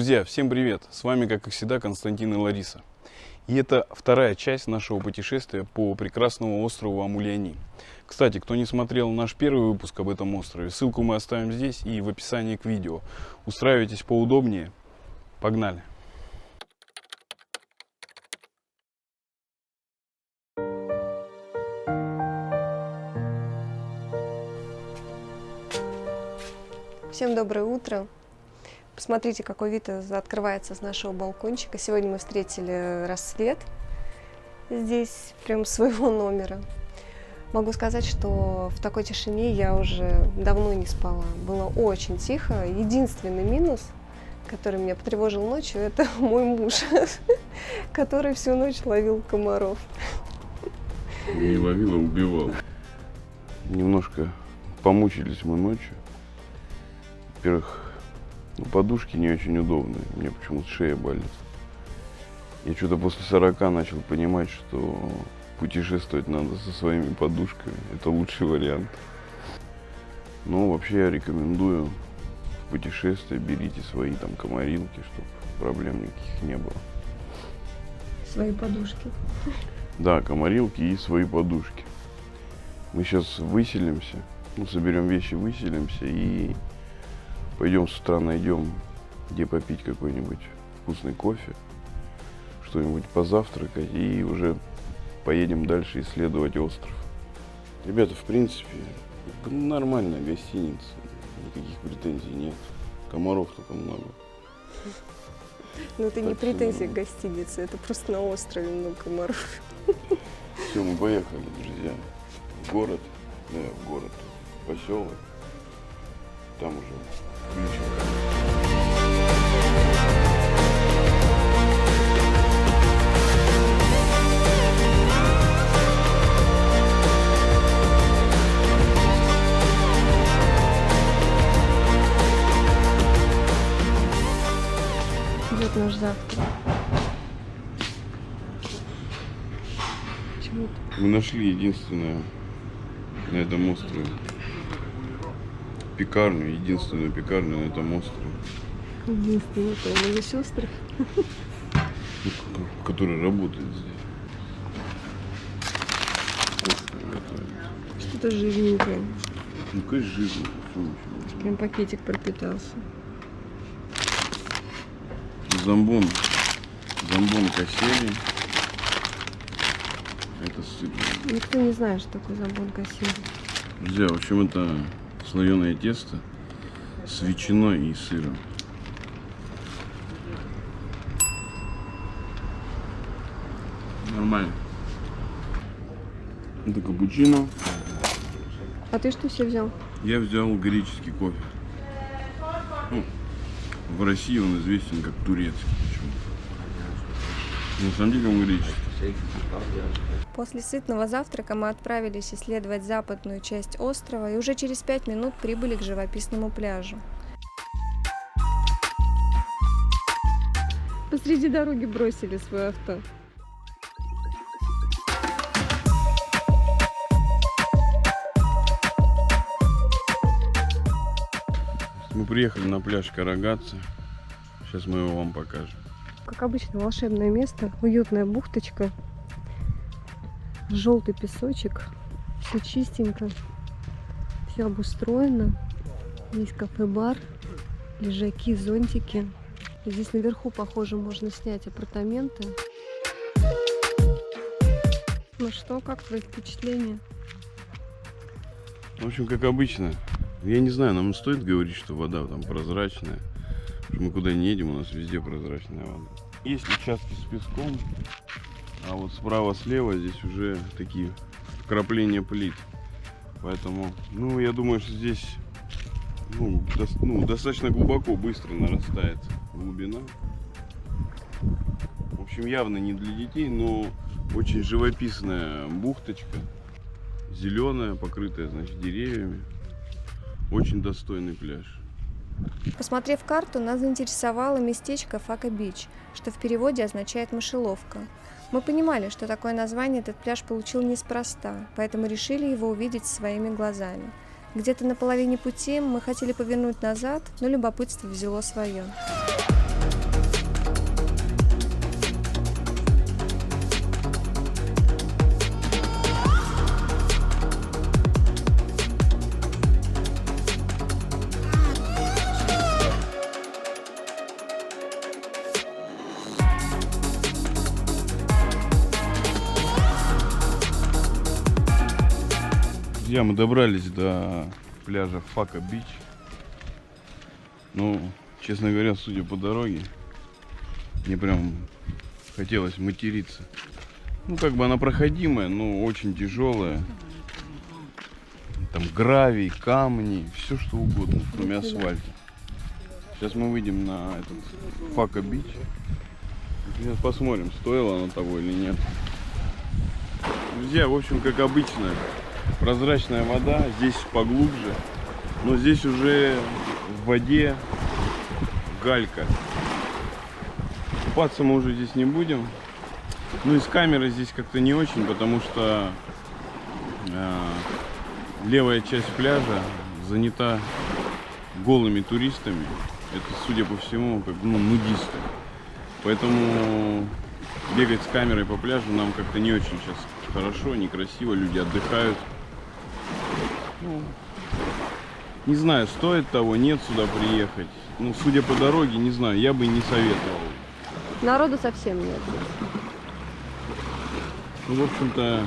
Друзья, всем привет! С вами, как и всегда, Константин и Лариса. И это вторая часть нашего путешествия по прекрасному острову Амулиани. Кстати, кто не смотрел наш первый выпуск об этом острове, ссылку мы оставим здесь и в описании к видео. Устраивайтесь поудобнее. Погнали! Всем доброе утро. Посмотрите, какой вид открывается с нашего балкончика. Сегодня мы встретили рассвет здесь, прям своего номера. Могу сказать, что в такой тишине я уже давно не спала. Было очень тихо. Единственный минус, который меня потревожил ночью, это мой муж, который всю ночь ловил комаров. Не ловил, а убивал. Немножко помучились мы ночью. Во-первых, подушки не очень удобные, мне почему-то шея болит. Я что-то после 40 начал понимать, что путешествовать надо со своими подушками. Это лучший вариант. Но вообще я рекомендую в путешествие берите свои там комарилки, чтобы проблем никаких не было. Свои подушки. Да, комарилки и свои подушки. Мы сейчас выселимся, соберем вещи, выселимся и пойдем с утра найдем, где попить какой-нибудь вкусный кофе, что-нибудь позавтракать и уже поедем дальше исследовать остров. Ребята, в принципе, нормальная гостиница, никаких претензий нет. Комаров только много. Ну это не претензия к гостинице, это просто на острове много комаров. Все, мы поехали, друзья. В город, в поселок. Там уже включим. Идет наш завтрак. Почему-то. Мы нашли единственное на этом острове пекарню, единственную пекарню на этом острове. Единственное, это на весь остров. Который работает здесь. Что-то жирненькое. Ну, конечно, жирно. Прям пакетик пропитался. Замбон кассери. Это сыр. Никто не знает, что такое замбон кассери. Друзья, в общем, это слоеное тесто с ветчиной и сыром. Нормально. Это капучино. А ты что себе взял? Я взял греческий кофе. В России он известен как турецкий почему-то. На самом деле он греческий. После сытного завтрака мы отправились исследовать западную часть острова и уже через 5 минут прибыли к живописному пляжу. Посреди дороги бросили свое авто. Мы приехали на пляж Карагатца. Сейчас мы его вам покажем. Как обычно, волшебное место, уютная бухточка, желтый песочек, все чистенько, все обустроено. Есть кафе-бар, лежаки, зонтики. Здесь наверху, похоже, можно снять апартаменты. Ну что, как твои впечатления? В общем, как обычно. Я не знаю, нам стоит говорить, что вода там прозрачная. Мы куда не едем, у нас везде прозрачная вода. Есть участки с песком, а вот справа-слева здесь уже такие вкрапления плит. Поэтому, я думаю, что здесь достаточно глубоко, быстро нарастает глубина. В общем, явно не для детей, но очень живописная бухточка. Зеленая, покрытая, значит, деревьями. Очень достойный пляж. Посмотрев карту, нас заинтересовало местечко Фака-Бич, что в переводе означает «мышеловка». Мы понимали, что такое название этот пляж получил неспроста, поэтому решили его увидеть своими глазами. Где-то на половине пути мы хотели повернуть назад, но любопытство взяло свое. Друзья, мы добрались до пляжа Фака-Бич. Ну, честно говоря, судя по дороге, мне прям хотелось материться. Ну, как бы она проходимая, но очень тяжелая. Там гравий, камни, все что угодно, кроме асфальта. Сейчас мы выйдем на этот Фака-Бич. Сейчас посмотрим, стоило оно того или нет. Друзья, в общем, как обычно, прозрачная вода, здесь поглубже, но здесь уже в воде галька. Купаться мы уже здесь не будем. Ну и с камерой здесь как-то не очень, потому что левая часть пляжа занята голыми туристами. Это, судя по всему, как нудисты. Поэтому бегать с камерой по пляжу нам как-то не очень сейчас хорошо, некрасиво, люди отдыхают. Ну, не знаю, стоит того, нет сюда приехать. Ну, судя по дороге, не знаю, я бы не советовал. Народу совсем нет. Ну, в общем-то,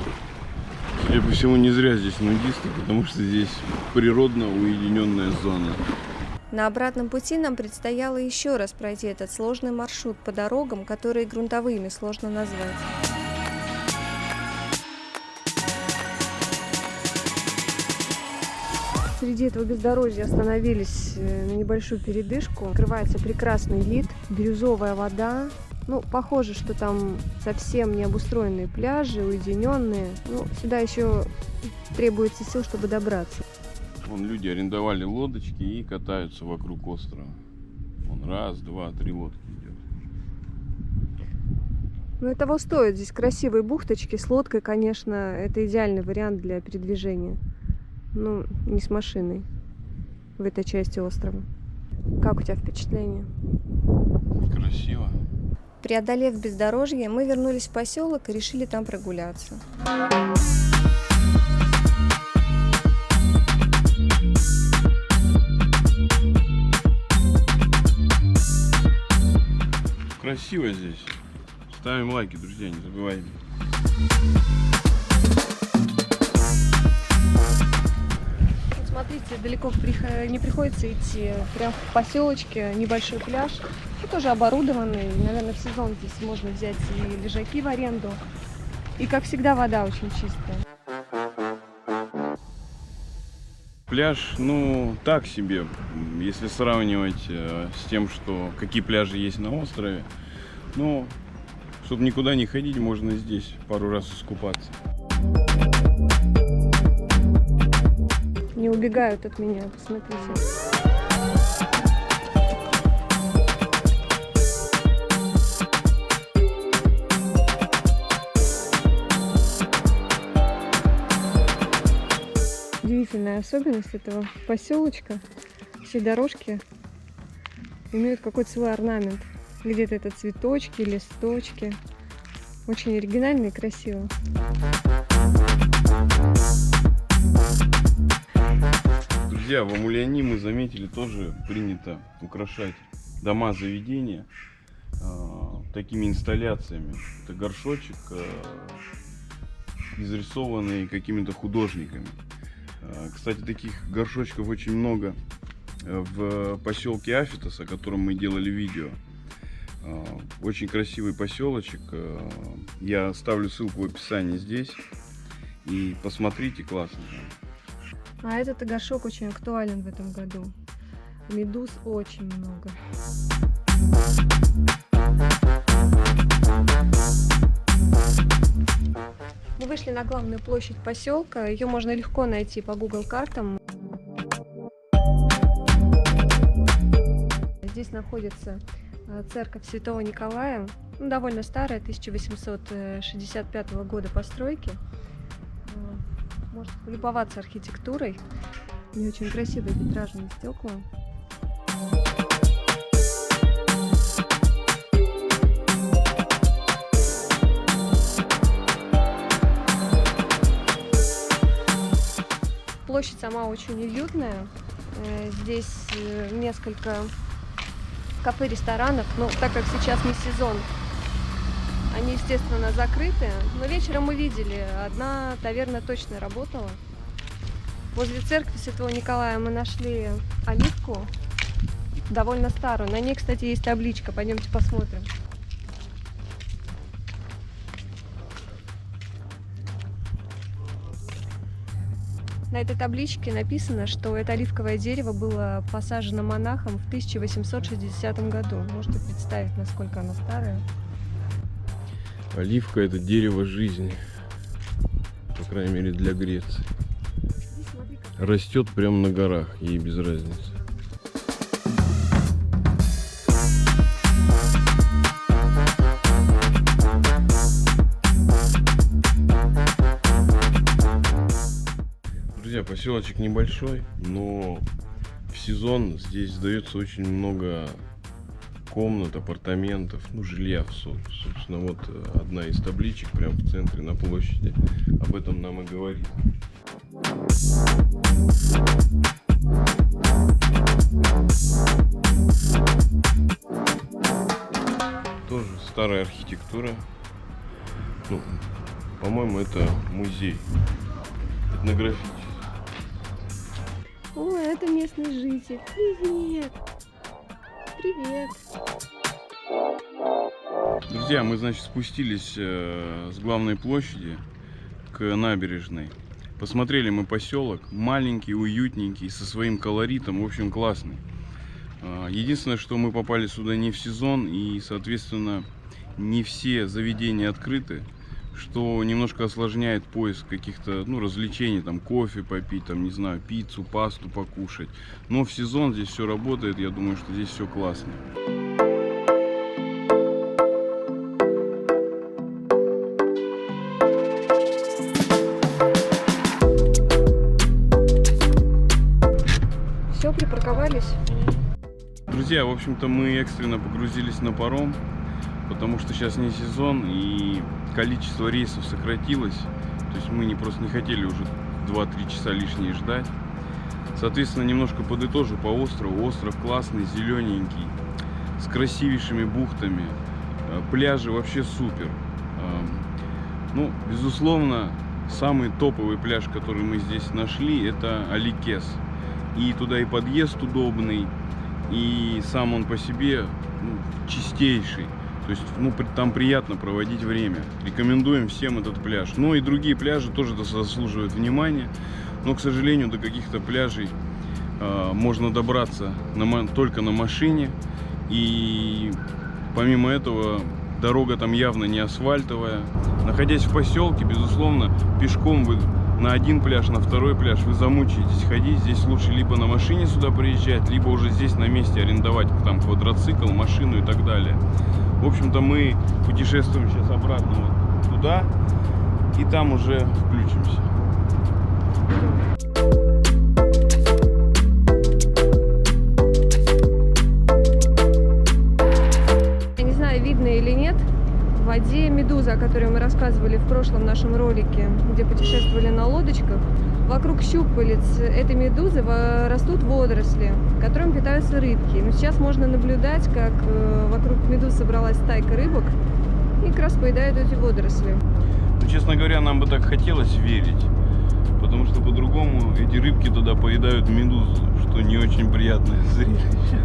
судя по всему, не зря здесь нудисты, потому что здесь природно уединенная зона. На обратном пути нам предстояло еще раз пройти этот сложный маршрут по дорогам, которые грунтовыми сложно назвать. Среди этого бездорожья остановились на небольшую передышку. Открывается прекрасный вид, бирюзовая вода. Ну, похоже, что там совсем не обустроенные пляжи, уединенные. Ну, сюда еще требуется сил, чтобы добраться. Вон люди арендовали лодочки и катаются вокруг острова. Вон раз, два, три лодки идет. Ну и того стоит. Здесь красивые бухточки. С лодкой, конечно, это идеальный вариант для передвижения. Ну, не с машиной в этой части острова. Как у тебя впечатление? Красиво. Преодолев бездорожье, мы вернулись в поселок и решили там прогуляться. Красиво здесь. Ставим лайки, друзья, не забывайте. Смотрите, далеко не приходится идти. Прям в поселочке небольшой пляж. И тоже оборудованный. Наверное, в сезон здесь можно взять и лежаки в аренду. И, как всегда, вода очень чистая. Пляж, ну, так себе, если сравнивать с тем, что какие пляжи есть на острове. Но, чтобы никуда не ходить, можно здесь пару раз искупаться. Не убегают от меня, посмотрите. Удивительная особенность этого поселочка. Все дорожки имеют какой-то свой орнамент. Где-то это цветочки, листочки. Очень оригинально и красиво. Друзья, в Амульяни мы заметили, тоже принято украшать дома заведения такими инсталляциями. Это горшочек, изрисованный какими-то художниками. Кстати, таких горшочков очень много в поселке Афитос, о котором мы делали видео. Очень красивый поселочек. Я оставлю ссылку в описании здесь. И посмотрите, классно. А этот горшок очень актуален в этом году. Медуз очень много. Мы вышли на главную площадь поселка. Ее можно легко найти по Google картам. Здесь находится церковь Святого Николая. Довольно старая, 1865 года постройки. Можно полюбоваться архитектурой. И очень красивые витражные стекла. Площадь сама очень уютная. Здесь несколько кафе, ресторанов. Но так как сейчас не сезон, они, естественно, закрыты. Но вечером мы видели, одна таверна точно работала. Возле церкви Святого Николая мы нашли оливку, довольно старую. На ней, кстати, есть табличка. Пойдемте посмотрим. На этой табличке написано, что это оливковое дерево было посажено монахом в 1860 году. Можете представить, насколько оно старое? Оливка — это дерево жизни, по крайней мере для Греции. Растет прямо на горах, ей без разницы. Друзья, поселочек небольшой, но в сезон здесь сдается очень много комнат, апартаментов, ну, жилья. Собственно, вот одна из табличек прямо в центре, на площади, об этом нам и говорит. Тоже старая архитектура. Ну, по-моему, это музей этнографический. О, это местный житель. Привет! Привет! Друзья, мы, значит, спустились с главной площади к набережной. Посмотрели мы поселок. Маленький, уютненький, со своим колоритом. В общем, классный. Единственное, что мы попали сюда не в сезон. И, соответственно, не все заведения открыты, что немножко осложняет поиск каких-то, ну, развлечений, там, кофе попить, там, не знаю, пиццу, пасту покушать. Но в сезон здесь все работает, я думаю, что здесь все классно. Все, припарковались? Друзья, в общем-то, мы экстренно погрузились на паром, потому что сейчас не сезон и количество рейсов сократилось. То есть мы просто не хотели уже 2-3 часа лишние ждать. Соответственно, немножко подытожу по острову. Остров классный, зелененький, с красивейшими бухтами. Пляжи вообще супер. Ну, безусловно, самый топовый пляж, который мы здесь нашли, это Аликес. И туда и подъезд удобный, и сам он по себе, ну, чистейший. То есть, ну, там приятно проводить время. Рекомендуем всем этот пляж. Но и другие пляжи тоже заслуживают внимания. Но, к сожалению, до каких-то пляжей можно добраться только на машине. И помимо этого, дорога там явно не асфальтовая. Находясь в поселке, безусловно, пешком вы на один пляж, на второй пляж вы замучаетесь ходить. Здесь лучше либо на машине сюда приезжать, либо уже здесь на месте арендовать там квадроцикл, машину и так далее. В общем-то, мы путешествуем сейчас обратно вот туда, и там уже включимся. Я не знаю, видно или нет, в воде медуза, о которой мы рассказывали в прошлом нашем ролике, где путешествовали на лодочках. Вокруг щупалец этой медузы растут водоросли, которым питаются рыбки. Но сейчас можно наблюдать, как вокруг медуз собралась стайка рыбок и как раз поедают эти водоросли. Ну, честно говоря, нам бы так хотелось верить, потому что по-другому эти рыбки туда поедают медузу, что не очень приятное зрелище.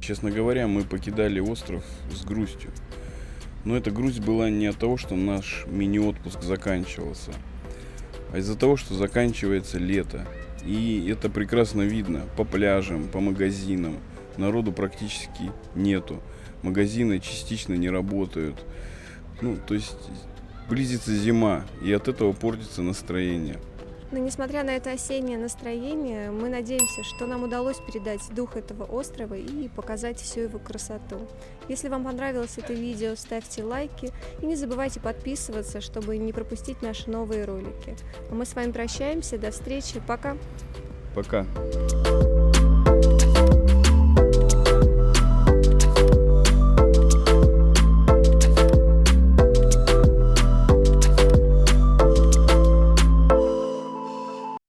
Честно говоря, мы покидали остров с грустью. Но эта грусть была не от того, что наш мини-отпуск заканчивался, а из-за того, что заканчивается лето. И это прекрасно видно по пляжам, по магазинам. Народу практически нету. Магазины частично не работают. Ну, то есть близится зима, и от этого портится настроение. Но несмотря на это осеннее настроение, мы надеемся, что нам удалось передать дух этого острова и показать всю его красоту. Если вам понравилось это видео, ставьте лайки и не забывайте подписываться, чтобы не пропустить наши новые ролики. А мы с вами прощаемся, до встречи, пока! Пока!